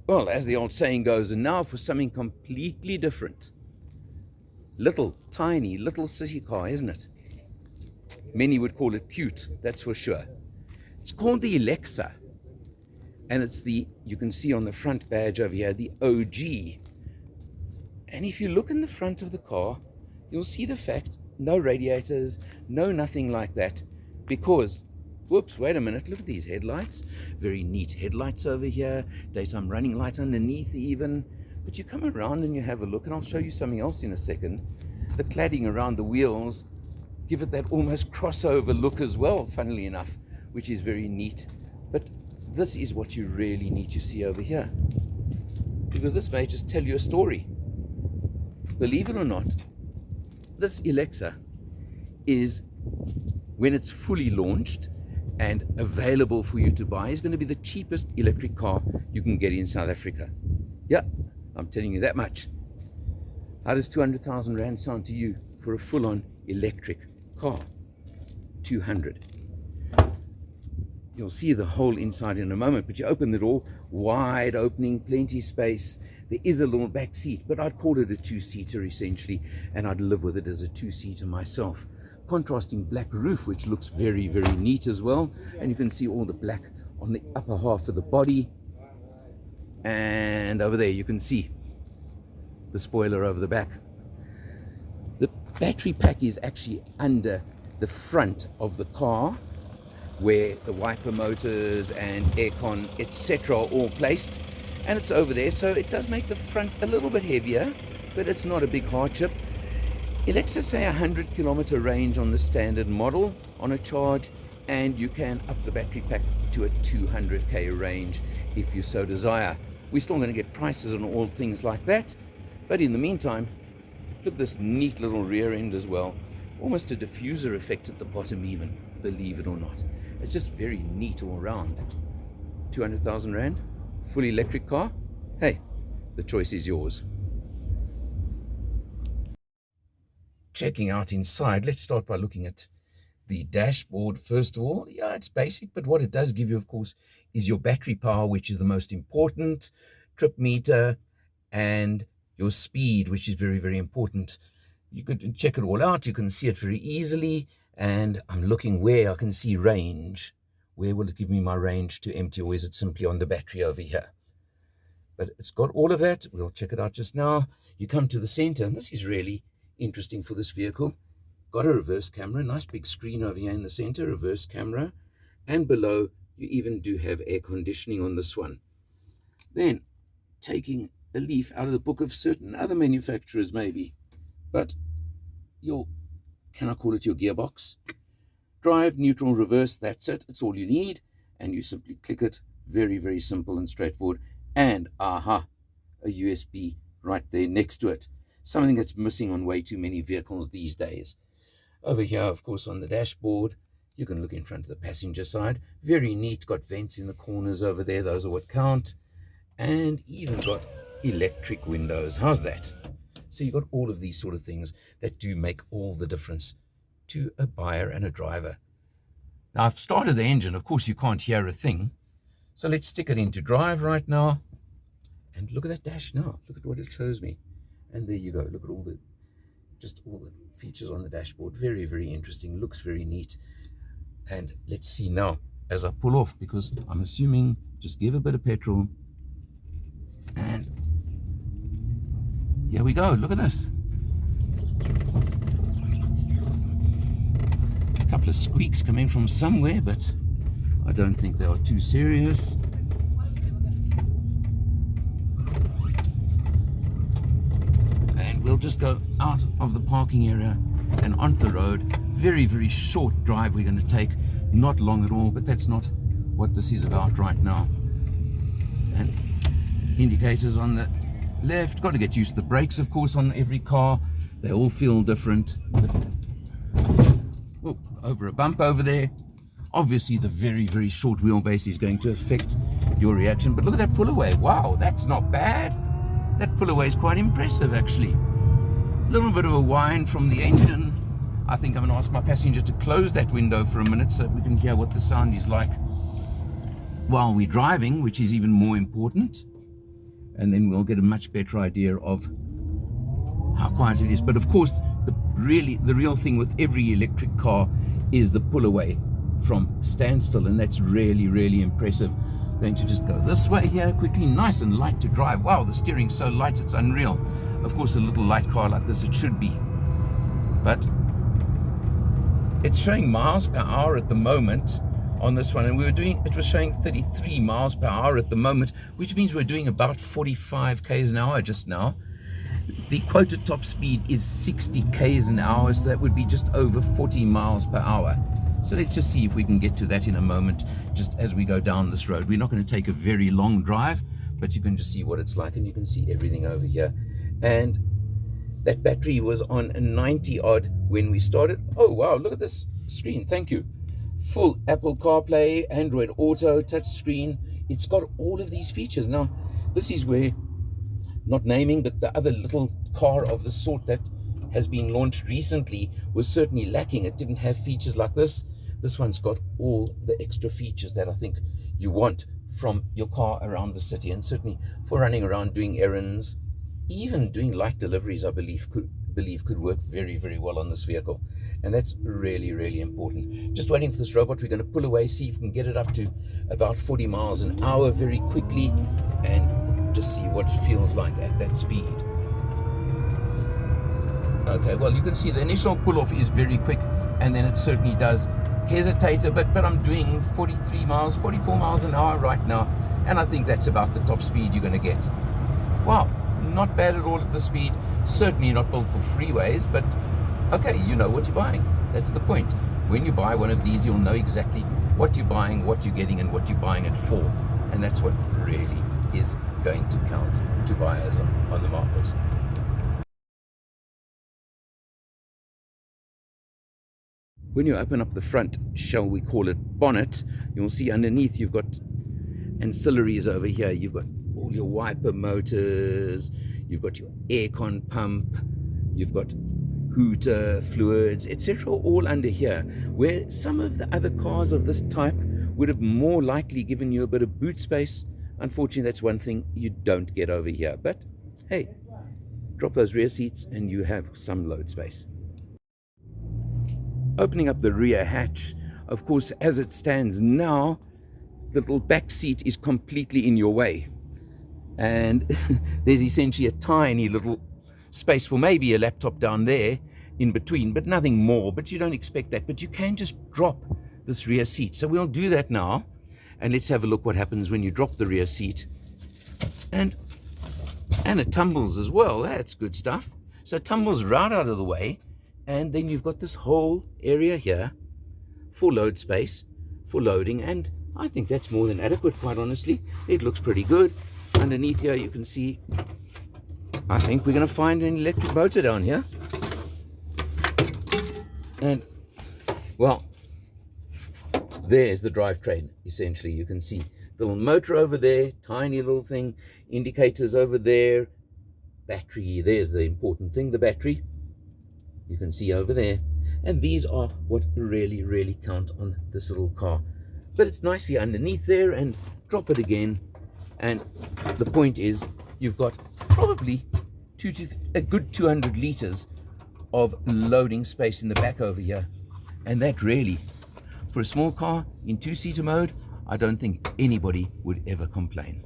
Well, as the old saying goes, and now for something completely different. Little, tiny, little city car, isn't it? Many would call it cute, that's for sure. It's called the Eleksa, and it's the, you can see on the front badge over here, the OG. And if you look in the front of the car, you'll see the fact, no radiators, no nothing like that, because, whoops, wait a minute, look at these headlights. Very neat headlights over here, daytime running light underneath even. But you come around and you have a look, and I'll show you something else in a second. The cladding around the wheels give it that almost crossover look as well, funnily enough, which is very neat. But this is what you really need to see over here, because this may just tell you a story. Believe it or not, this Eleksa is, when it's fully launched and available for you to buy, is going to be the cheapest electric car you can get in South Africa. Yeah, I'm telling you that much. How does 200,000 Rand sound to you for a full-on electric car? 200. You'll see the whole inside in a moment, but you open the door, wide opening, plenty space. There is a little back seat, but I'd call it a two-seater essentially, and I'd live with it as a two-seater myself. Contrasting black roof, which looks very, very neat as well, and you can see all the black on the upper half of the body. And over there you can see the spoiler over the back. The battery pack is actually under the front of the car, where the wiper motors and aircon, etc. are all placed, and it's over there, so it does make the front a little bit heavier, but it's not a big hardship. Eleksa say 100-kilometer range on the standard model on a charge, and you can up the battery pack to a 200k range if you so desire. We're still going to get prices on all things like that, but in the meantime, look at this neat little rear end as well. Almost a diffuser effect at the bottom even, believe it or not. It's just very neat all around. 200,000 Rand, fully electric car. Hey, the choice is yours. Checking out inside, let's start by looking at the dashboard first of all. Yeah, it's basic, but what it does give you, of course, is your battery power, which is the most important, trip meter, and your speed, which is very, very important. You could check it all out. You can see it very easily. And I'm looking where I can see range. Where will it give me my range to empty, or is it simply on the battery over here? But it's got all of that. We'll check it out just now. You come to the center, and this is really interesting for this vehicle. Got a reverse camera, nice big screen over here in the center, reverse camera. And below, you even do have air conditioning on this one. Then, taking a leaf out of the book of certain other manufacturers maybe, but your, can I call it your gearbox? Drive, neutral, reverse, that's it. It's all you need. And you simply click it. Very, very simple and straightforward. And aha, a USB right there next to it. Something that's missing on way too many vehicles these days. Over here, of course, on the dashboard, you can look in front of the passenger side. Very neat. Got vents in the corners over there. Those are what count. And even got electric windows. How's that? So you've got all of these sort of things that do make all the difference to a buyer and a driver. Now, I've started the engine. Of course, you can't hear a thing. So let's stick it into drive right now. And look at that dash now. Look at what it shows me. And there you go. Look at all the features on the dashboard. Very, very interesting. Looks very neat. And let's see now as I pull off, because I'm assuming just give a bit of petrol. And here we go. Look at this. A couple of squeaks coming from somewhere, but I don't think they are too serious. And we'll just go out of the parking area and onto the road. Very, very short drive we're going to take. Not long at all, but that's not what this is about right now. And indicators on the left. Got to get used to the brakes, of course, on every car. They all feel different. Oh, over a bump over there. Obviously, the very, very short wheelbase is going to affect your reaction. But look at that pull away. Wow, that's not bad. That pull away is quite impressive, actually. A little bit of a whine from the engine. I think I'm going to ask my passenger to close that window for a minute so we can hear what the sound is like while we're driving, which is even more important. and then we'll get a much better idea of how quiet it is. But of course, the real thing with every electric car is the pull away from standstill, and that's really impressive. I'm going to just go this way here quickly. Nice and light to drive. Wow, the steering's so light, it's unreal. Of course, a little light car like this, it should be, but it's showing miles per hour at the moment on this one, and it was showing 33 miles per hour at the moment, which means we're doing about 45 k's an hour just now. The quoted top speed is 60 k's an hour, so that would be just over 40 miles per hour. So let's just see if we can get to that in a moment, just as we go down this road. We're not going to take a very long drive, but you can just see what it's like, and you can see everything over here. And that battery was on a 90 odd when we started. Oh wow, look at this screen. Thank you. Full Apple CarPlay, Android Auto, touch screen. It's got all of these features. Now, this is where, not naming, but the other little car of the sort that has been launched recently was certainly lacking. It didn't have features like this. This one's got all the extra features that I think you want from your car around the city, and certainly for running around doing errands, even doing light deliveries, I believe could work very well on this vehicle. And that's really important. Just waiting for this robot. We're going to pull away, see if we can get it up to about 40 miles an hour very quickly, and just see what it feels like at that speed. Okay, well, you can see the initial pull-off is very quick, and then it certainly does hesitate a bit, but I'm doing 44 miles an hour right now, and I think that's about the top speed you're going to get. Wow, not bad at all at the speed. Certainly not built for freeways, but okay, you know what you're buying. That's the point. When you buy one of these, you'll know exactly what you're buying, what you're getting, and what you're buying it for, and that's what really is going to count to buyers on the market. When you open up the front, shall we call it bonnet, you'll see underneath you've got ancillaries over here. You've got all your wiper motors, you've got your aircon pump, you've got hooter fluids, etc., all under here, where some of the other cars of this type would have more likely given you a bit of boot space. Unfortunately, that's one thing you don't get over here, but hey, drop those rear seats and you have some load space. Opening up the rear hatch, of course, as it stands now, the little back seat is completely in your way, and there's essentially a tiny little space for maybe a laptop down there in between, but nothing more. But you don't expect that, but you can just drop this rear seat. So we'll do that now, and let's have a look what happens when you drop the rear seat. And it tumbles as well. That's good stuff. So it tumbles right out of the way, and then you've got this whole area here for load space, for loading, and I think that's more than adequate, quite honestly. It looks pretty good. Underneath here you can see, I think we're going to find an electric motor down here. And, well, there's the drivetrain, essentially. You can see the little motor over there, tiny little thing, indicators over there, battery, there's the important thing, the battery. You can see over there, and these are what really count on this little car. But it's nicely underneath there, and drop it again, and the point is you've got probably a good 200 liters of loading space in the back over here, and that really, for a small car in two-seater mode, I don't think anybody would ever complain.